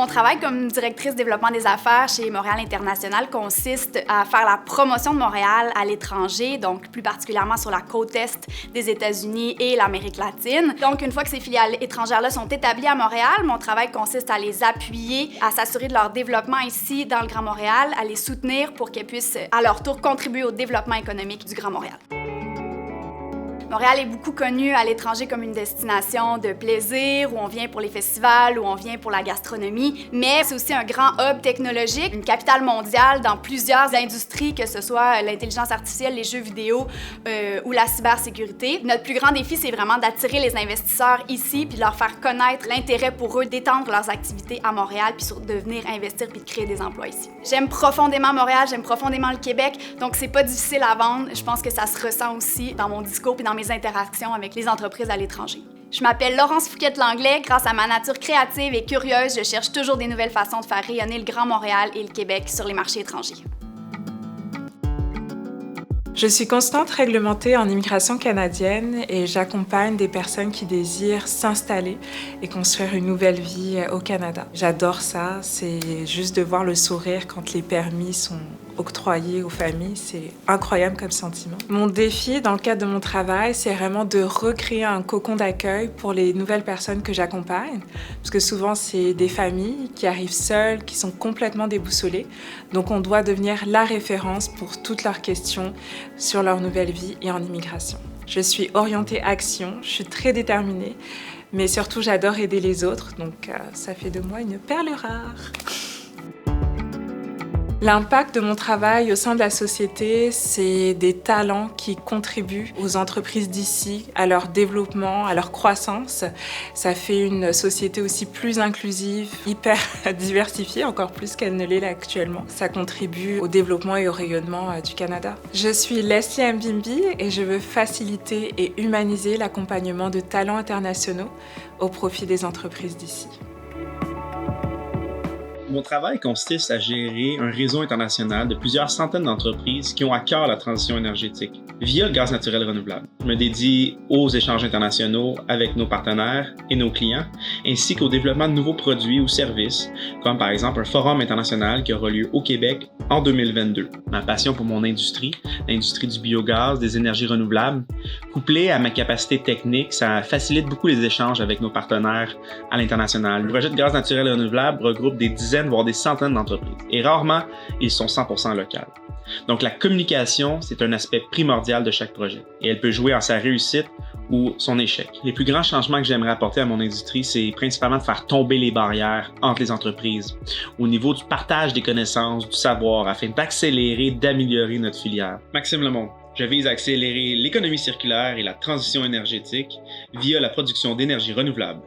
travail comme directrice développement des affaires chez Montréal International consiste à faire la promotion de Montréal à l'étranger, donc plus particulièrement sur la côte est des États-Unis et l'Amérique latine. Donc, une fois que ces filiales étrangères-là sont établies à Montréal, mon travail consiste à les appuyer, à s'assurer de leur développement ici dans le Grand Montréal, à les soutenir pour qu'elles puissent à leur tour contribuer au développement économique du Grand Montréal. Montréal est beaucoup connu à l'étranger comme une destination de plaisir, où on vient pour les festivals, où on vient pour la gastronomie, mais c'est aussi un grand hub technologique, une capitale mondiale dans plusieurs industries, que ce soit l'intelligence artificielle, les jeux vidéo ou la cybersécurité. Notre plus grand défi, c'est vraiment d'attirer les investisseurs ici puis de leur faire connaître l'intérêt pour eux d'étendre leurs activités à Montréal puis de venir investir puis de créer des emplois ici. J'aime profondément Montréal, j'aime profondément le Québec, donc c'est pas difficile à vendre. Je pense que ça se ressent aussi dans mon discours puis dans mes interactions avec les entreprises à l'étranger. Je m'appelle Laurence Fouquet-Langlais. Grâce à ma nature créative et curieuse, je cherche toujours des nouvelles façons de faire rayonner le Grand Montréal et le Québec sur les marchés étrangers. Je suis consultante réglementée en immigration canadienne et j'accompagne des personnes qui désirent s'installer et construire une nouvelle vie au Canada. J'adore ça, c'est juste de voir le sourire quand les permis sont octroyés aux familles, c'est incroyable comme sentiment. Mon défi dans le cadre de mon travail, c'est vraiment de recréer un cocon d'accueil pour les nouvelles personnes que j'accompagne, parce que souvent c'est des familles qui arrivent seules, qui sont complètement déboussolées, donc on doit devenir la référence pour toutes leurs questions sur leur nouvelle vie et en immigration. Je suis orientée action, je suis très déterminée, mais surtout j'adore aider les autres, donc ça fait de moi une perle rare. L'impact de mon travail au sein de la société, c'est des talents qui contribuent aux entreprises d'ici, à leur développement, à leur croissance. Ça fait une société aussi plus inclusive, hyper diversifiée, encore plus qu'elle ne l'est là actuellement. Ça contribue au développement et au rayonnement du Canada. Je suis Leslie Mbimbi et je veux faciliter et humaniser l'accompagnement de talents internationaux au profit des entreprises d'ici. Mon travail consiste à gérer un réseau international de plusieurs centaines d'entreprises qui ont à cœur la transition énergétique via le gaz naturel renouvelable. Je me dédie aux échanges internationaux avec nos partenaires et nos clients, ainsi qu'au développement de nouveaux produits ou services, comme par exemple un forum international qui aura lieu au Québec en 2022. Ma passion pour mon industrie, l'industrie du biogaz, des énergies renouvelables, couplée à ma capacité technique, ça facilite beaucoup les échanges avec nos partenaires à l'international. Le projet de gaz naturel renouvelable regroupe des dizaines, voire des centaines d'entreprises. Et rarement, ils sont 100% locales. Donc, la communication, c'est un aspect primordial de chaque projet. Et elle peut jouer en sa réussite ou son échec. Les plus grands changements que j'aimerais apporter à mon industrie, c'est principalement de faire tomber les barrières entre les entreprises au niveau du partage des connaissances, du savoir, afin d'accélérer, d'améliorer notre filière. Maxime Lemond. Je vise à accélérer l'économie circulaire et la transition énergétique via la production d'énergie renouvelable.